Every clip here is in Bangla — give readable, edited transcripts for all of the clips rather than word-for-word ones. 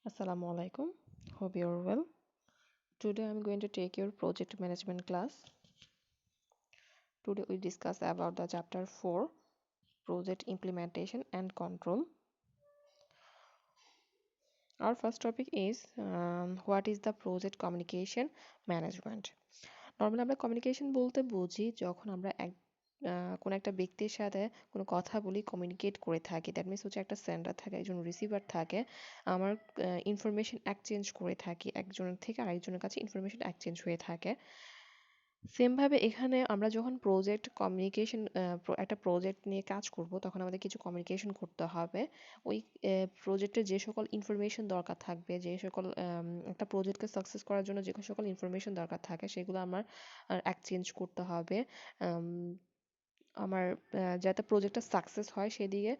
Assalamu alaikum. Hope you're well. Today I'm going to take your project management class. Today we discuss about the chapter 4 project implementation and control. Our first topic is what is the project communication management. Normally আমরা কমিউনিকেশন বলতে বুঝি যখন আমরা কোনো একটা ব্যক্তির সাথে কোনো কথা বলি কমিউনিকেট করে থাকি দ্যাট মিনস হচ্ছে একটা সেন্ডার থাকে একজন রিসিভার থাকে আমার ইনফরমেশন এক্সচেঞ্জ করে থাকি একজনের থেকে আরেকজনের কাছে ইনফরমেশন এক্সচেঞ্জ হয়ে থাকে সেমভাবে এখানে আমরা যখন প্রজেক্ট কমিউনিকেশন একটা প্রজেক্ট নিয়ে কাজ করব তখন আমাদের কিছু কমিউনিকেশন করতে হবে ওই প্রজেক্টের যে সকল ইনফরমেশন দরকার থাকবে যে সকল একটা প্রজেক্টকে সাকসেস করার জন্য যে সকল ইনফরমেশন দরকার থাকে সেগুলো আমার এক্সচেঞ্জ করতে হবে আম, আমার যাতে প্রজেক্টটা সাকসেস হয় সেদিকে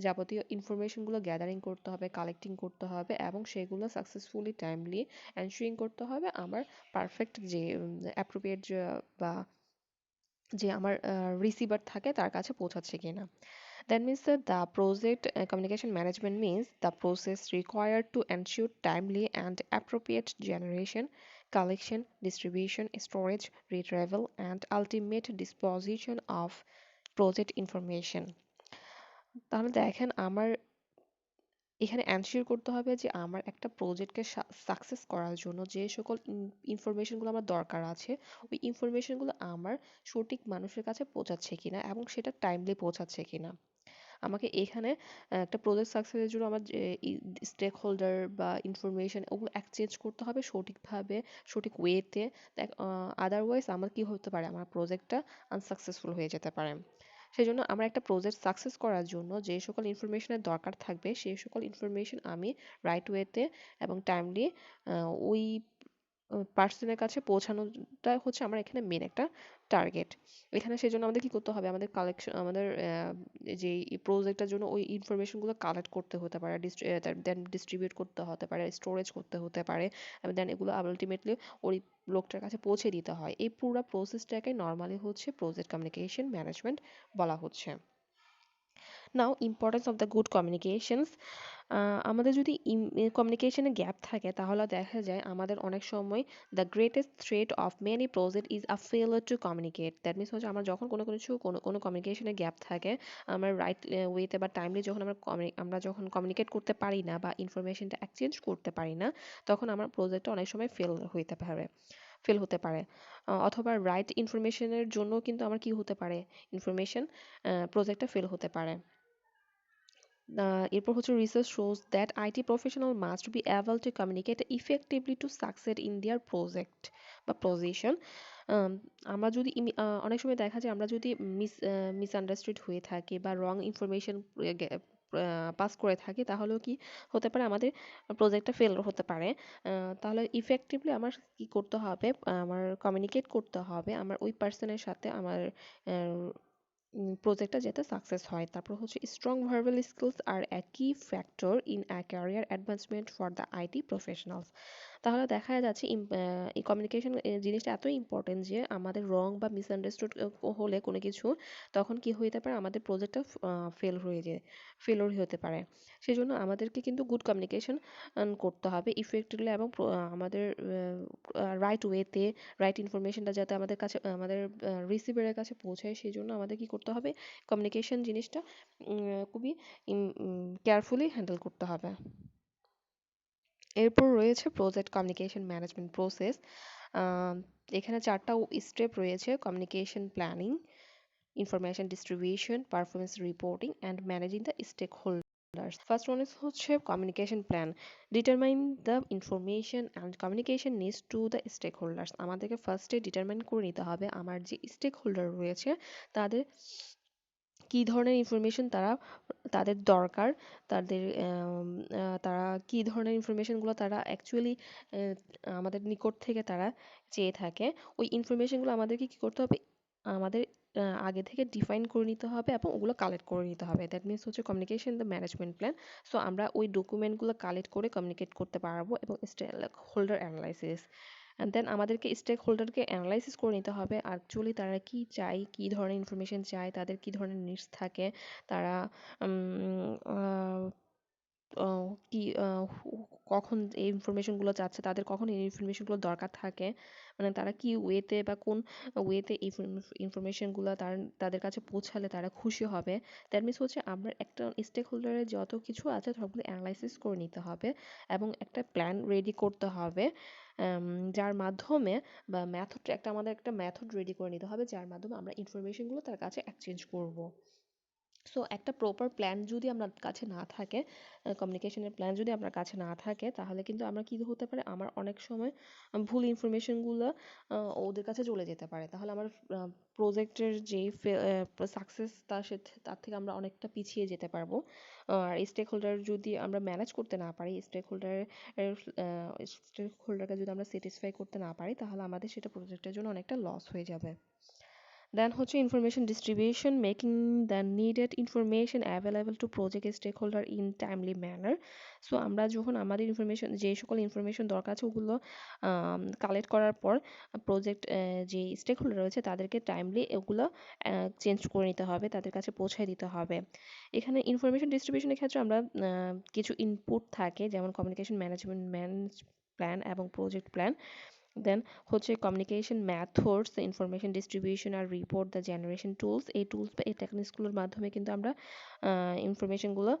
যাবতীয় ইনফরমেশনগুলো গ্যাদারিং করতে হবে কালেক্টিং করতে হবে এবং সেগুলো সাকসেসফুলি টাইমলি এনশিওরিং করতে হবে আমার পারফেক্ট যে অ্যাপ্রোপ্রিয়েট বা যে আমার রিসিভার থাকে তার কাছে পৌঁছাচ্ছে কিনা that means that the project communication management means the process required to ensure timely and appropriate generation, collection, distribution, storage, retrieval, and ultimate disposition of project information. তাহলে দেখেন আমার এখানে এনশিওর করতে হবে যে আমার একটা প্রজেক্টকে সাকসেস করার জন্য যে সকল ইনফরমেশনগুলো আমার দরকার আছে ওই ইনফরমেশনগুলো আমার সঠিক মানুষের কাছে পৌঁছাচ্ছে কিনা এবং সেটা টাইমলি পৌঁছাচ্ছে কিনা আমাকে এখানে একটা প্রজেক্ট সাকসেসের জন্য আমার যে স্টেক হোল্ডার বা ইনফরমেশন ওগুলো এক্সচেঞ্জ করতে হবে সঠিকভাবে সঠিক ওয়েতে আদারওয়াইজ আমার কি হতে পারে আমার প্রজেক্টটা আনসাকসেসফুল হয়ে যেতে পারে সেজন্য আমার একটা প্রজেক্ট সাকসেস করার জন্য যে সকল ইনফরমেশনের দরকার থাকবে সেই সকল ইনফরমেশন আমি রাইট ওয়েতে এবং টাইমলি ওই পার্সনের কাছে পৌঁছানোটা হচ্ছে আমার এখানে মেন একটা টার্গেট এখানে সেজন্য আমাদের কি করতে হবে আমাদের কালেকশন আমাদের যে প্রজেক্টটার জন্য ওই ইনফরমেশনগুলো কালেক্ট করতে হতে পারে দেন ডিস্ট্রিবিউট করতে হতে পারে স্টোরেজ করতে হতে পারে এবং দেন এগুলো আলটিমেটলি ওই লোকটার কাছে পৌঁছে দিতে হয় এই পুরো প্রসেসটাকে নর্মালি হচ্ছে প্রজেক্ট কমিউনিকেশন ম্যানেজমেন্ট বলা হচ্ছে now importance of the good communications আমাদের যদি কমিউনিকেশনে গ্যাপ থাকে তাহলে দেখা যায় আমাদের অনেক সময় the greatest threat of many project is a ফেলার টু কমিউনিকেট দ্যাট মিনস হচ্ছে আমার যখন কোনো কমিউনিকেশনে গ্যাপ থাকে আমার রাইট ওয়েতে বা টাইমলি যখন আমরা যখন কমিউনিকেট করতে পারি না বা ইনফরমেশনটা এক্সচেঞ্জ করতে পারি না তখন আমার প্রজেক্টটা অনেক সময় ফেল হতে পারে অথবা রাইট ইনফরমেশনের জন্য কিন্তু আমার কি হতে পারে ইনফরমেশন প্রজেক্টটা ফেল হতে পারে এরপর হচ্ছে research shows that IT professional must be able to communicate effectively to succeed in their project বা পজিশন আমরা যদি অনেক সময় দেখা যায় আমরা যদি মিসআন্ডারস্টুড হয়ে থাকি বা রং ইনফরমেশন পাস করে থাকি তাহলেও কি হতে পারে আমাদের প্রজেক্টটা ফেল হতে পারে তাহলে ইফেক্টিভলি আমার কি করতে হবে আমার কমিউনিকেট করতে হবে আমার ওই পার্সনের সাথে আমার প্রজেক্টটা যাতে সাকসেস হয় তারপর হচ্ছে স্ট্রং ভার্বাল স্কিলস আর এ কি factor in a career advancement for the IT professionals তাহলে দেখা যাচ্ছে এই কমিউনিকেশন জিনিসটা এত ইম্পর্টেন্ট যে আমাদের রং বা মিসআন্ডারস্টুড হলে কোনো কিছু তখন কি হতে পারে আমাদের প্রজেক্টটা ফেলোর হতে পারে সেজন্য আমাদেরকে কিন্তু গুড কমিউনিকেশন করতে হবে ইফেক্টিভলি এবং আমাদের রাইট ওয়েতে রাইট ইনফরমেশনটা যাতে আমাদের কাছে আমাদের রিসিভারের কাছে পৌঁছায় সেই জন্য আমাদের কি করতে হবে কমিউনিকেশন জিনিসটা খুবই কেয়ারফুলি হ্যান্ডেল করতে হবে এরপর রয়েছে প্রজেক্ট কমিউনিকেশন ম্যানেজমেন্ট প্রসেস এখানে চারটা স্টেপ রয়েছে communication planning information distribution performance reporting and managing the stakeholders first one is হচ্ছে communication plan determine the information and communication needs to the stakeholders আমাদেরকে ফার্স্টে ডিটারমাইন করে নিতে হবে আমার যে স্টেক হোল্ডার রয়েছে তাদের কি ধরনের ইনফরমেশন তাদের দরকার তাদের তারা কি ধরনের ইনফরমেশনগুলো তারা অ্যাকচুয়ালি আমাদের নিকট থেকে তারা চেয়ে থাকে ওই ইনফরমেশনগুলো আমাদেরকে কি করতে হবে আমাদের আগে থেকে ডিফাইন করে নিতে হবে এবং ওগুলো কালেক্ট করে নিতে হবে দ্যাট মিনস হচ্ছে communication the management plan so আমরা ওই ডকুমেন্টগুলো কালেক্ট করে কমিউনিকেট করতে পারবো এবং হোল্ডার অ্যানালাইসিস অ্যান্ড দেন আমাদেরকে স্টেক হোল্ডারকে অ্যানালাইসিস করে নিতে হবে অ্যাকচুয়ালি তারা কি চায় কি ধরনের ইনফরমেশন চায় তাদের কি ধরনের নিডস থাকে তারা কি কখন এই ইনফরমেশনগুলো চাচ্ছে, তাদের কখন এই ইনফরমেশনগুলো দরকার থাকে, মানে তারা কি ওয়েতে বা কোন ওয়েতে এই ইনফরমেশনগুলো তাদের কাছে পৌঁছালে তারা খুশি হবে। দ্যাট মিনস হচ্ছে আমরা একটা স্টেক হোল্ডারের যত কিছু আছে সবগুলো অ্যানালাইসিস করে নিতে হবে এবং একটা প্ল্যান রেডি করতে হবে, যার মাধ্যমে বা মেথড একটা আমাদের একটা মেথড রেডি করে নিতে হবে যার মাধ্যমে আমরা ইনফরমেশনগুলো তার কাছে এক্সচেঞ্জ করব। সো একটা প্রপার প্ল্যান যদি আপনার কাছে না থাকে, কমিউনিকেশনের প্ল্যান যদি আপনার কাছে না থাকে, তাহলে কিন্তু আমরা কি হতে পারে, আমার অনেক সময় ভুল ইনফরমেশনগুলো ওদের কাছে চলে যেতে পারে, তাহলে আমার প্রজেক্টের যেই সাকসেস তার থেকে আমরা অনেকটা পিছিয়ে যেতে পারবো। আর স্টেক হোল্ডার যদি আমরা ম্যানেজ করতে না পারি, স্টেক হোল্ডারকে যদি আমরা স্যাটিসফাই করতে না পারি, তাহলে আমাদের সেটা প্রজেক্টের জন্য অনেকটা লস হয়ে যাবে। দেন হচ্ছে information distribution, making the needed information available to project stakeholder in timely manner. So আমরা যখন আমাদের ইনফরমেশন, যে সকল ইনফরমেশন দরকার আছে ওগুলো কালেক্ট করার পর প্রজেক্ট যে স্টেক হোল্ডার রয়েছে তাদেরকে টাইমলি ওগুলো চেঞ্জ করে নিতে হবে, তাদের কাছে পৌঁছায় দিতে হবে। এখানে ইনফরমেশন ডিস্ট্রিবিউশনের ক্ষেত্রে আমরা কিছু ইনপুট থাকে, যেমন কমিউনিকেশন ম্যানেজ প্ল্যান এবং প্রজেক্ট প্ল্যান। দেন হচ্ছে কমিউনিকেশন মেথডস, ইনফরমেশন ডিস্ট্রিবিউশন আর রিপোর্ট দ্য জেনারেশন টুলস। এই টুলস বা এই টেকনিক্সগুলোর মাধ্যমে কিন্তু আমরা ইনফরমেশনগুলো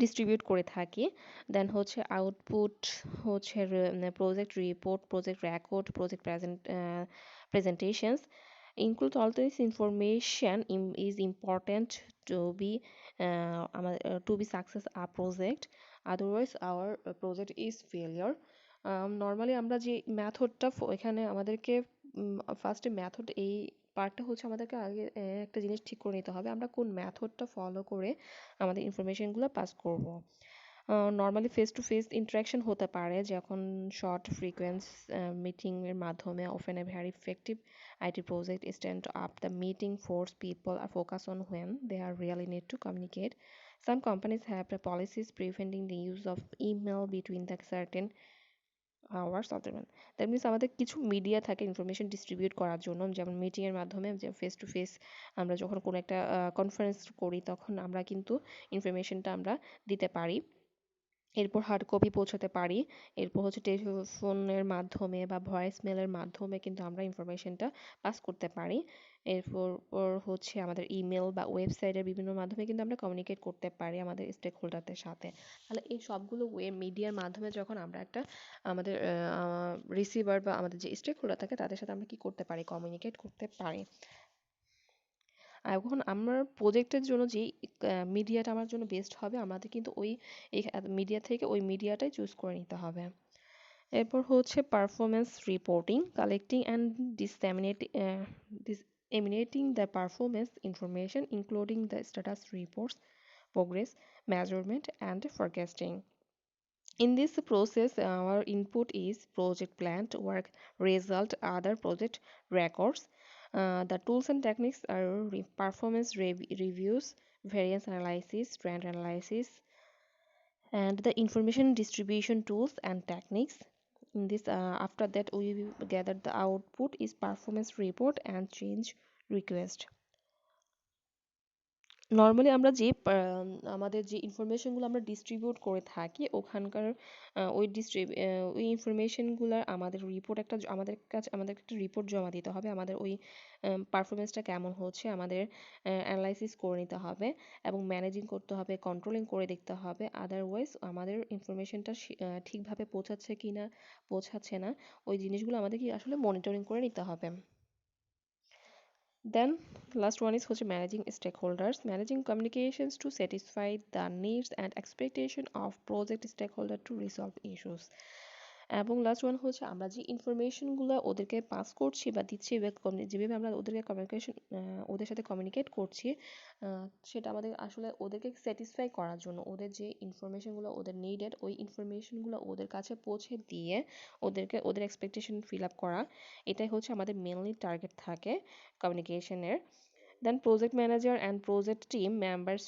ডিস্ট্রিবিউট করে থাকি। দেন হচ্ছে আউটপুট হচ্ছে project report, project record, project presentations. Include all this information is important to be to be success a project, otherwise our project is failure. Normally আমরা যে মেথডটা এখানে আমাদেরকে ফার্স্টে মেথড এই পার্টটা হচ্ছে আমাদেরকে আগে একটা জিনিস ঠিক করে নিতে হবে, আমরা কোন মেথডটা ফলো করে আমাদের ইনফরমেশনগুলো পাস করব। Normally face to face interaction হতে পারে, যখন শর্ট ফ্রিকোয়েন্স মিটিংয়ের মাধ্যমে often a very effective IT project stand up the meeting force people are focus on when they are really need to communicate. Some companies have the policies preventing the use of email between the certain hours of the man. That means আমাদের কিছু মিডিয়া থাকে ইনফরমেশন ডিস্ট্রিবিউট করার জন্য, যেমন মিটিংয়ের মাধ্যমে, যে ফেস টু ফেস আমরা যখন কোনো একটা কনফারেন্স করি তখন আমরা কিন্তু ইনফরমেশনটা আমরা দিতে পারি, এরপর হার্ড কপি পৌঁছাতে পারি, এরপর হচ্ছে টেলিফোনের মাধ্যমে বা ভয়েস মেলের মাধ্যমে কিন্তু আমরা ইনফরমেশনটা পাস করতে পারি। এরপর হচ্ছে আমাদের ইমেল বা ওয়েবসাইটের বিভিন্ন মাধ্যমে কিন্তু আমরা কমিউনিকেট করতে পারি আমাদের স্টেক হোল্ডারদের সাথে। তাহলে এই সবগুলো মিডিয়ার মাধ্যমে যখন আমরা একটা আমাদের রিসিভার বা আমাদের যে স্টেক হোল্ডার থাকে তাদের সাথে আমরা কি করতে পারি, কমিউনিকেট করতে পারি। এখন আমার প্রজেক্টের জন্য যেই মিডিয়াটা আমার জন্য বেস্ট হবে, আমাদের কিন্তু ওই মিডিয়া থেকে ওই মিডিয়াটাই চুজ করে নিতে হবে। এরপর হচ্ছে performance reporting, collecting and disseminating the performance information including the status reports, progress measurement and forecasting. In this process, our input is project plan, work result, other project records. The tools and techniques are performance reviews, variance analysis, trend analysis, and the information distribution tools and techniques. In this, after that, we gather the output is performance report and change request. Normally আমরা যে আমাদের যে ইনফরমেশনগুলো আমরা ডিস্ট্রিবিউট করে থাকি ওখানকার ওই ইনফরমেশনগুলো আমাদের রিপোর্ট একটা আমাদের কাছে আমাদের একটা রিপোর্ট জমা দিতে হবে, আমাদের ওই পারফরমেন্সটা কেমন হচ্ছে আমাদের অ্যানালাইসিস করে নিতে হবে এবং ম্যানেজিং করতে হবে, কন্ট্রোলিং করে দেখতে হবে, আদারওয়াইজ আমাদের ইনফরমেশনটা ঠিকভাবে পৌঁছাচ্ছে কি না পৌঁছাচ্ছে না ওই জিনিসগুলো আমাদের কি আসলে মনিটরিং করে নিতে হবে। Then last one is হচ্ছে managing stakeholders, managing communications to satisfy the needs and expectation of project stakeholder to resolve issues. এবং লাস্ট ওয়ান হচ্ছে আমরা যে ইনফরমেশনগুলো ওদেরকে পাস করছি বা দিচ্ছি বা যেভাবে আমরা ওদেরকে ওদের সাথে কমিউনিকেট করছি, সেটা আমাদের আসলে ওদেরকে স্যাটিসফাই করার জন্য ওদের যে ইনফরমেশনগুলো ওদের নিডেড ওই ইনফরমেশনগুলো ওদের কাছে পৌঁছে দিয়ে ওদের এক্সপেকটেশন ফিল আপ করা, এটাই হচ্ছে আমাদের মেনলি টার্গেট থাকে কমিউনিকেশনের। Then project manager and project team members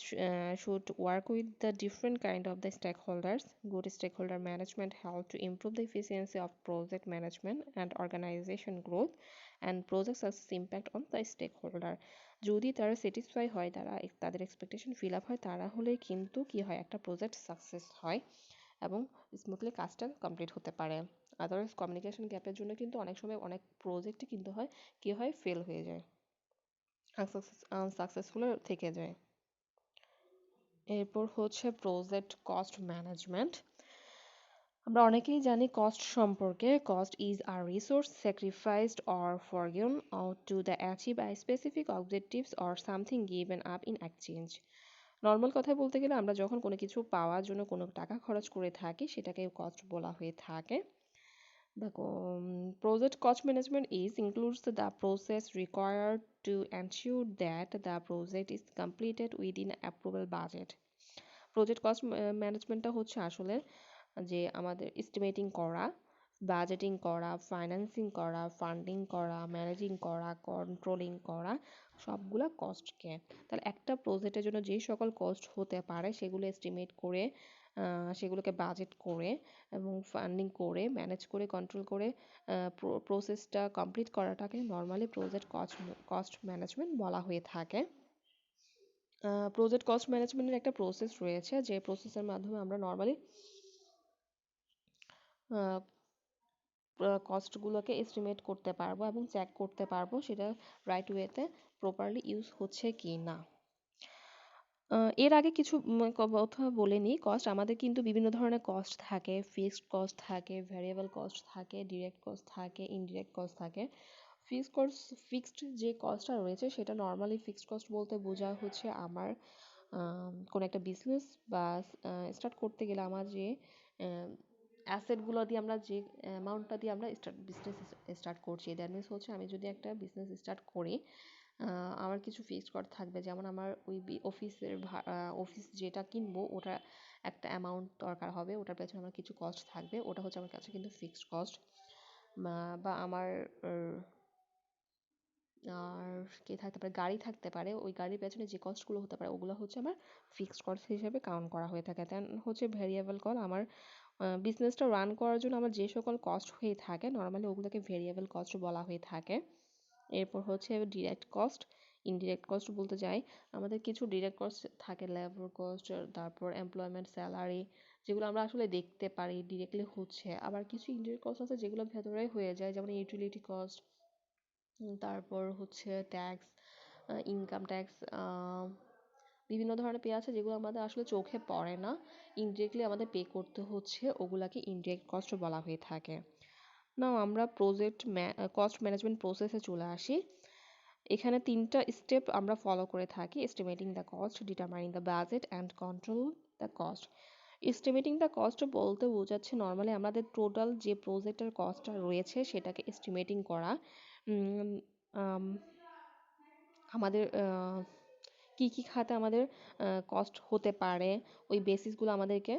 should work with the different kind of the stakeholders. Good stakeholder management help to improve the efficiency of project management and organization growth and project success impact on the stakeholder. যদি তারা স্যাটিসফাই হয়, তারা তাদের এক্সপেকটেশন ফিল আপ হয়, তারা হলে কিন্তু কি হয়, একটা প্রজেক্ট সাকসেস হয় এবং স্মুথলি কাজটা কমপ্লিট হতে পারে। আদারওয়াইজ কমিউনিকেশন গ্যাপের জন্য কিন্তু অনেক সময় অনেক প্রজেক্টই কিন্তু হয় কি হয়, ফেল হয়ে যায়, আনসাকসেসফুল থেকে যায়। এরপর হচ্ছে প্রজেক্ট কস্ট ম্যানেজমেন্ট। আমরা অনেকেই জানি কস্ট সম্পর্কে। Cost is a resource sacrificed or forgiven to the achieve a specific objectives or something given up in exchange. Normal কথায় বলতে গেলে আমরা যখন কোনো কিছু পাওয়ার জন্য কোনো টাকা খরচ করে থাকি সেটাকে কস্ট বলা হয়ে থাকে। The project cost management includes the process required to ensure that the project is completed within approval budget. Project cost ম্যানেজমেন্টটা হচ্ছে আসলে যে আমাদের এস্টিমেটিং করা, বাজেটিং করা, ফাইন্যান্সিং করা, ফান্ডিং করা, ম্যানেজিং করা, কন্ট্রোলিং করা, সবগুলা কস্টকে। তাহলে একটা প্রজেক্টের জন্য যে সকল কস্ট হতে পারে সেগুলো এস্টিমেট করে, সেগুলোকে বাজেট করে এবং ফান্ডিং করে, ম্যানেজ করে, কন্ট্রোল করে প্রসেসটা কমপ্লিট করাটাকে নর্মালি প্রজেক্ট কস্ট ম্যানেজমেন্ট বলা হয়ে থাকে। প্রজেক্ট কস্ট ম্যানেজমেন্টের একটা প্রসেস রয়েছে, যে প্রসেসের মাধ্যমে আমরা নর্মালি কস্টগুলোকে এস্টিমেট করতে পারবো এবং চেক করতে পারবো সেটা রাইট ওয়েতে প্রপারলি ইউজ হচ্ছে কি না। এর আগে কিছু কথা বলে নিই। কস্ট আমাদের কিন্তু বিভিন্ন ধরনের কস্ট থাকে, ফিক্সড কস্ট থাকে, ভ্যারিয়েবল কস্ট থাকে, ডিরেক্ট কস্ট থাকে, ইনডিরেক্ট কস্ট থাকে। ফিক্সড যে কস্টটা রয়েছে সেটা নর্মালি ফিক্সড কস্ট বলতে বোঝা হচ্ছে আমার কোনো একটা বিজনেস বা স্টার্ট করতে গেলে আমার যে অ্যাসেটগুলো দিয়ে আমরা যে অ্যামাউন্টটা দিয়ে আমরা বিজনেস স্টার্ট করছি, দ্যাট মিনস হচ্ছে আমি যদি একটা বিজনেস স্টার্ট করি, আমার কিছু ফিক্সড কস্ট থাকবে। যেমন আমার ওই অফিস যেটা কিনবো ওটা একটা অ্যামাউন্ট দরকার হবে, ওটার পেছনে আমার কিছু কস্ট থাকবে, ওটা হচ্ছে আমার কাছে কিন্তু ফিক্সড কস্ট। বা আমার আর কি থাকতে পারে, গাড়ি থাকতে পারে, ওই গাড়ির পেছনে যে কস্টগুলো হতে পারে ওগুলো হচ্ছে আমার ফিক্সড কস্ট হিসেবে কাউন্ট করা হয়ে থাকে। দেন হচ্ছে ভেরিয়েবল কস্ট, আমার বিজনেসটা রান করার জন্য আমার যে সকল কস্ট হয়ে থাকে নর্মালি ওগুলোকে ভেরিয়েবল কস্ট বলা হয়ে থাকে। এরপর হচ্ছে ডিরেক্ট কস্ট। ইনডিরেক্ট কস্ট বলতে যাই, আমাদের কিছু ডিরেক্ট কস্ট থাকে, লেবার কস্ট, তারপর এমপ্লয়মেন্ট স্যালারি, যেগুলো আমরা আসলে দেখতে পারি ডিরেক্টলি হচ্ছে। আবার কিছু ইনডিরেক্ট কস্ট আছে যেগুলো ভেতরে হয়ে যায়, যেমন ইউটিলিটি কস্ট, তারপর হচ্ছে ট্যাক্স, ইনকাম ট্যাক্স, বিভিন্ন ধরনের পে আছে যেগুলো আমাদের আসলে চোখে পড়ে না, ইনডিরেক্টলি আমাদের পে করতে হচ্ছে, ওগুলাকে ইনডিরেক্ট কস্ট বলা হয়ে থাকে। নাও আমরা প্রজেক্ট কস্ট ম্যানেজমেন্ট প্রসেসে চলে আসি। এখানে 3টা স্টেপ আমরা ফলো করে থাকি: estimating the cost, determining the budget and control the cost. Estimating the cost বলতে বোঝাচ্ছে নর্মালি আমাদের টোটাল যে প্রজেক্টের কস্টটা রয়েছে সেটাকে এস্টিমেটিং করা। আমাদের কি কি খাতে আমাদের কস্ট হতে পারে ওই বেসিসগুলো আমাদেরকে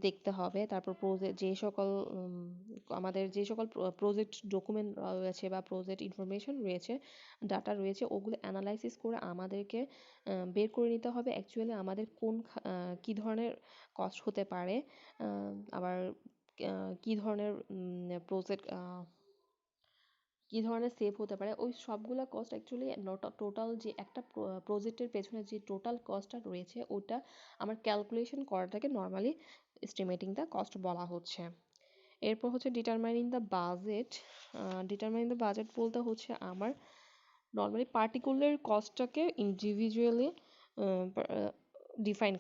দেখতে হবে। তারপর যে সকল আমাদের যে সকল প্রজেক্ট ডকুমেন্ট রয়েছে বা প্রজেক্ট ইনফরমেশন রয়েছে, ডাটা রয়েছে, ওগুলো অ্যানালাইসিস করে আমাদেরকে বের করে নিতে হবে অ্যাকচুয়ালি আমাদের কী ধরনের কস্ট হতে পারে, আবার কী ধরনের প্রজেক্ট কী ধরনের সেভ হতে পারে। ওই সবগুলা কস্ট অ্যাকচুয়ালি টোটাল যে একটা প্রজেক্টের পেছনে যে টোটাল কস্টটা রয়েছে ওটা আমার ক্যালকুলেশন করাটাকে নর্মালি এস্টিমেটিং দ্য কস্ট বলা হচ্ছে। এরপর হচ্ছে determining the budget. Determining the budget বলতে হচ্ছে আমার নর্মালি পার্টিকুলার কস্টটাকে ইন্ডিভিজুয়ালি ডিফাইন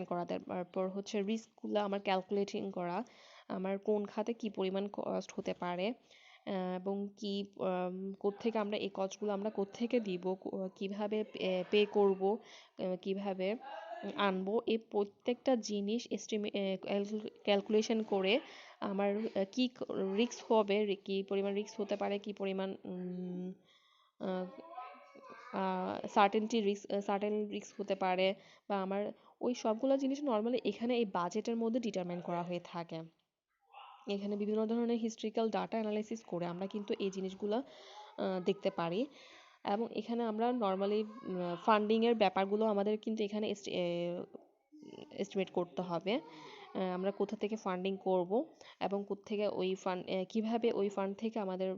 করা। তারপর হচ্ছে রিস্কগুলো আমার ক্যালকুলেটিং করা, আমার কোন খাতে কি পরিমাণ কস্ট হতে পারে এবং কি কোত্থেকে আমরা এই কস্টগুলো আমরা কোত্থেকে দিব, কিভাবে পে করব, কিভাবে আনবো, এই প্রত্যেকটা জিনিস ক্যালকুলেশন করে আমার কি রিস্ক হবে, কি পরিমাণ রিস্ক হতে পারে, কি পরিমাণ সার্টেন রিস্ক হতে পারে, বা আমার ওই সবগুলো জিনিস নর্মালি এখানে এই বাজেটের মধ্যে ডিটারমাইন করা হয়ে থাকে। এখানে বিভিন্ন ধরনের হিস্ট্রিক্যাল ডাটা অ্যানালাইসিস করে আমরা কিন্তু এই জিনিসগুলো দেখতে পারি। এবং এখানে আমরা নর্মালি ফান্ডিংয়ের ব্যাপারগুলো আমাদের কিন্তু এখানে এস্টিমেট করতে হবে। আমরা কোথা থেকে ফান্ডিং করব এবং কোত্থেকে ওই ফান্ড কিভাবে ওই ফান্ড থেকে আমাদের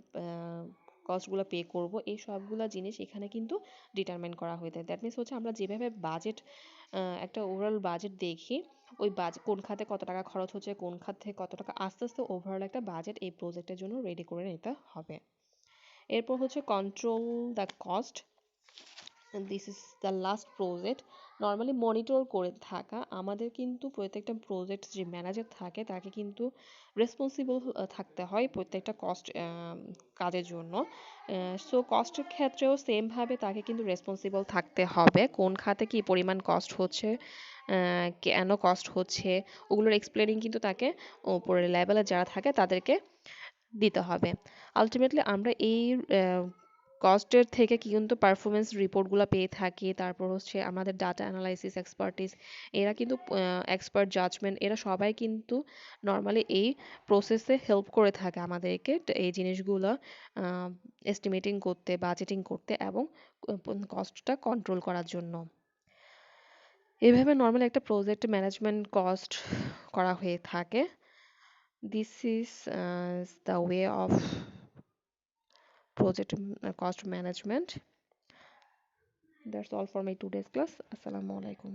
কস্টগুলো পে করব, এই সবগুলা জিনিস এখানে কিন্তু ডিটারমাইন করা হয়ে থাকে। দ্যাট মিনস হচ্ছে আমরা যেভাবে বাজেট, একটা ওভারঅল বাজেট দেখি, ওই বাজেট কোন খাতে কত টাকা খরচ হচ্ছে, কোন খাত থেকে কত টাকা, আস্তে আস্তে ওভারঅল একটা বাজেট এই প্রজেক্টের জন্য রেডি করে নিতে হবে। এরপর হচ্ছে control the cost. This is the last project. Normally monitor করে থাকা, আমাদের কিন্তু প্রত্যেকটা প্রজেক্ট যে ম্যানেজার থাকে তাকে কিন্তু রেসপন্সিবল থাকতে হয় প্রত্যেকটা কস্ট কাজের জন্য। সো কস্টের ক্ষেত্রেও সেমভাবে তাকে কিন্তু রেসপন্সিবল থাকতে হবে, কোন খাতে কী পরিমাণ কস্ট হচ্ছে, কেন কস্ট হচ্ছে, ওগুলোর এক্সপ্লেনিং কিন্তু তাকে উপরের লেভেলে যারা থাকে তাদেরকে দিতে হবে। আলটিমেটলি আমরা এই কস্টের থেকে কিন্তু পারফরমেন্স রিপোর্টগুলো পেয়ে থাকি। তারপর হচ্ছে আমাদের ডাটা অ্যানালাইসিস এক্সপার্টিস, এরা কিন্তু এক্সপার্ট জাজমেন্ট, এরা সবাই কিন্তু নর্মালি এই প্রসেসে হেল্প করে থাকে আমাদেরকে এই জিনিসগুলো এস্টিমেটিং করতে, বাজেটিং করতে এবং কস্টটা কন্ট্রোল করার জন্য। এভাবে নর্মালি একটা প্রজেক্ট ম্যানেজমেন্ট কস্ট করা হয়ে থাকে। This is the way of project cost management. That's all for my today's class. Assalamu alaikum.